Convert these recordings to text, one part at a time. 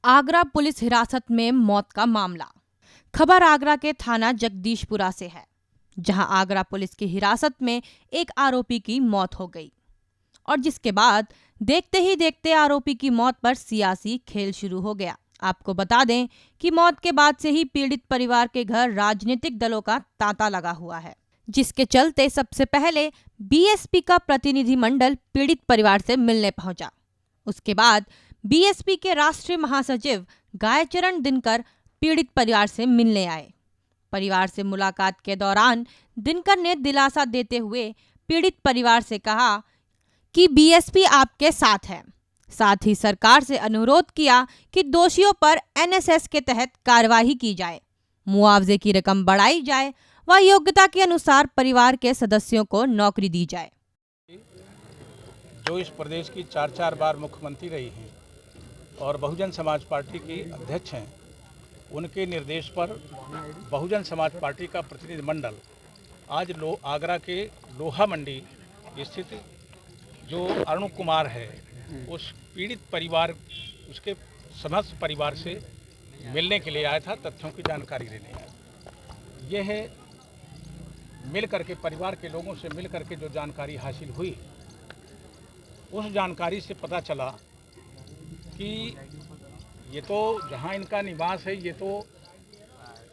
Agra police हिरासत में मौत का मामला। खबर आगरा के थाना जगदीशपुरा से है, जहां आगरा पुलिस की हिरासत में एक आरोपी की मौत हो गई और जिसके बाद देखते ही देखते आरोपी की मौत पर सियासी खेल शुरू हो गया। आपको बता दें कि मौत के बाद से ही पीड़ित परिवार के घर राजनीतिक दलों का तांता लगा हुआ है, जिसके चलते सबसे पहले बीएसपी का प्रतिनिधिमंडल पीड़ित परिवार से मिलने पहुंचा। उसके बाद बीएसपी के राष्ट्रीय महासचिव गायचरण दिनकर पीड़ित परिवार से मिलने आए। परिवार से मुलाकात के दौरान दिनकर ने दिलासा देते हुए पीड़ित परिवार से कहा कि बीएसपी आपके साथ है। साथ ही सरकार से अनुरोध किया कि दोषियों पर एनएसएस के तहत कार्रवाई की जाए, मुआवजे की रकम बढ़ाई जाए व योग्यता के अनुसार परिवार के सदस्यों को नौकरी दी जाए। जो इस प्रदेश की 4 बार मुख्यमंत्री रही हैं और बहुजन समाज पार्टी की अध्यक्ष हैं, उनके निर्देश पर बहुजन समाज पार्टी का प्रतिनिधिमंडल आज आगरा के लोहा मंडी स्थित जो अरुण कुमार है, उस पीड़ित परिवार, उसके समस्त परिवार से मिलने के लिए आया था, तथ्यों की जानकारी लेने आया। यह मिल करके परिवार के लोगों से मिल करके जो जानकारी हासिल हुई, उस जानकारी से पता चला कि ये तो जहाँ इनका निवास है, ये तो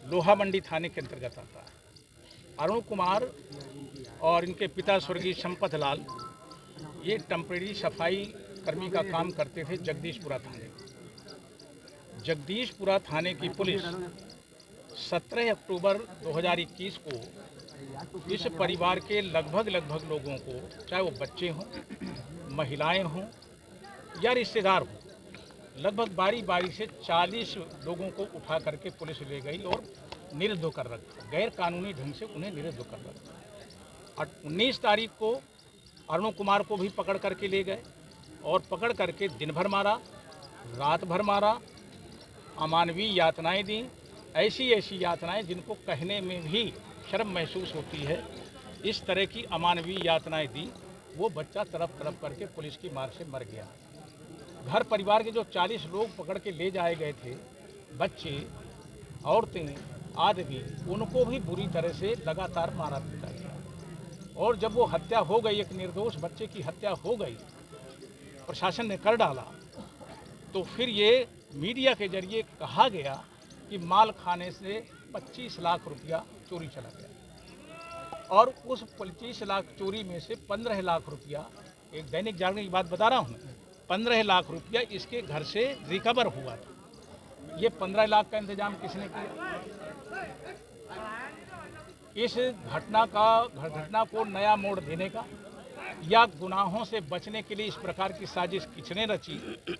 लोहा मंडी थाने के अंतर्गत आता है। अरुण कुमार और इनके पिता स्वर्गीय संपत लाल ये टेम्परेरी सफाई कर्मी का काम करते थे जगदीशपुरा थाने। जगदीशपुरा थाने की पुलिस 17 अक्टूबर 2021 को इस परिवार के लगभग लोगों को, चाहे वो बच्चे हों, महिलाएं हों या रिश्तेदार हों, लगभग बारी से 40 लोगों को उठा करके पुलिस ले गई और निरुद्ध कर रखा, गैर कानूनी ढंग से उन्हें निरुद्ध कर रखा। 19 तारीख को अरुण कुमार को भी पकड़ करके ले गए और पकड़ करके दिन भर मारा, रात भर मारा, अमानवीय यातनाएं दी, ऐसी यातनाएं जिनको कहने में भी शर्म महसूस होती है। इस तरह की अमानवीय यातनाएं दी। वो बच्चा तड़प करके पुलिस की मार से मर गया। घर परिवार के जो 40 लोग पकड़ के ले जाए गए थे, बच्चे, औरतें आदमी, उनको भी बुरी तरह से लगातार मारा पीटा गया। और जब वो हत्या हो गई, एक निर्दोष बच्चे की हत्या हो गई, प्रशासन ने कर डाला, तो फिर ये मीडिया के जरिए कहा गया कि माल खाने से 25 लाख रुपया चोरी चला गया और उस 25 लाख चोरी में से 15 लाख रुपया, एक दैनिक जागरण की बात बता रहा हूँ, 15 लाख रुपया इसके घर से रिकवर हुआ था। ये 15 लाख का इंतजाम किसने किया? इस घटना को नया मोड़ देने का या गुनाहों से बचने के लिए इस प्रकार की साजिश किसने रची,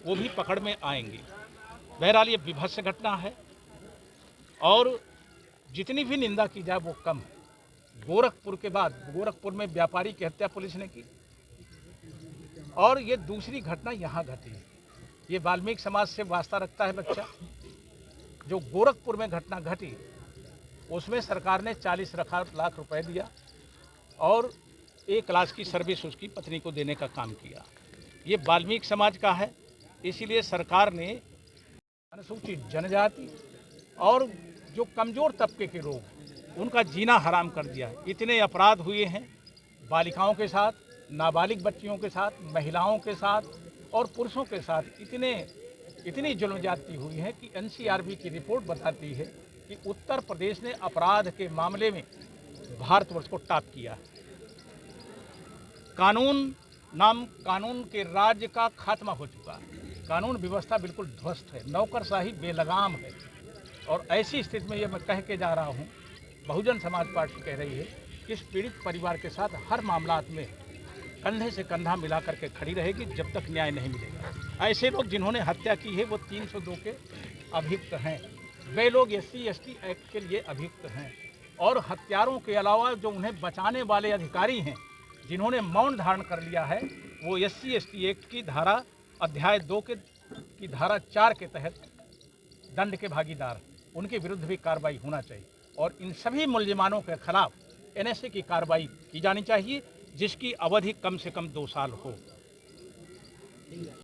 वो भी पकड़ में आएंगे। बहरहाल ये विभत्स घटना है और जितनी भी निंदा की जाए वो कम है। गोरखपुर के बाद गोरखपुर में व्यापारी की हत्या पुलिस ने की और ये दूसरी घटना यहाँ घटी है। ये वाल्मीकि समाज से वास्ता रखता है बच्चा। जो गोरखपुर में घटना घटी, उसमें सरकार ने 40 लाख रुपए दिया और 1 क्लास की सर्विस उसकी पत्नी को देने का काम किया। ये वाल्मीकि समाज का है, इसीलिए सरकार ने अनुसूचित जनजाति और जो कमज़ोर तबके के लोग हैं, उनका जीना हराम कर दिया है। इतने अपराध हुए हैं बालिकाओं के साथ, नाबालिग बच्चियों के साथ, महिलाओं के साथ और पुरुषों के साथ, इतनी जुल्म ज्यादती हुई है कि एनसीआरबी की रिपोर्ट बताती है कि उत्तर प्रदेश ने अपराध के मामले में भारतवर्ष को टॉप किया है। कानून के राज्य का खात्मा हो चुका है। कानून व्यवस्था बिल्कुल ध्वस्त है, नौकरशाही बेलगाम है। और ऐसी स्थिति में ये मैं कह के जा रहा हूँ, बहुजन समाज पार्टी कह रही है कि इस पीड़ित परिवार के साथ हर मामलात में कंधे से कंधा मिला करके खड़ी रहेगी जब तक न्याय नहीं मिलेगा। ऐसे लोग जिन्होंने हत्या की है वो 302 के अभियुक्त हैं। वे लोग SC/ST एक्ट के लिए अभियुक्त हैं और हत्यारों के अलावा जो उन्हें बचाने वाले अधिकारी हैं, जिन्होंने मौन धारण कर लिया है, वो SC/ST एक्ट की धारा अध्याय 2 की धारा 4 के तहत दंड के भागीदार हैं। उनके विरुद्ध भी कार्रवाई होना चाहिए और इन सभी मुलजिमानों के खिलाफ NSA की कार्रवाई की जानी चाहिए, जिसकी अवधि कम से कम 2 साल हो।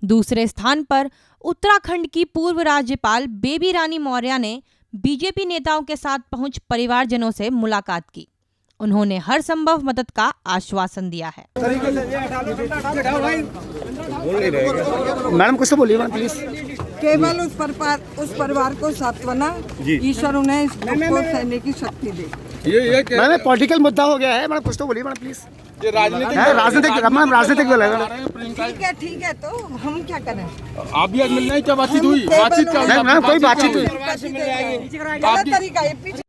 दूसरे स्थान पर उत्तराखंड की पूर्व राज्यपाल बेबी रानी मौर्य ने बीजेपी नेताओं के साथ पहुंच परिवारजनों से मुलाकात की। उन्होंने हर संभव मदद का आश्वासन दिया है। मैडम कुछ तो बोलिए प्लीज। केवल उस परिवार को सांत्वना, ईश्वर उन्हें इस दुख को सहने की शक्ति दे। मैडम पॉलिटिकल मुद्दा हो गया है, मैडम कुछ तो बोलिए मैडम प्लीज। राजनीतिक बोलेगा। ठीक है तो हम क्या करें? आप भी आज मिलना ही क्या बातचीत हुई? बातचीत क्या? कोई बातचीत हुई? गलत तरीका है।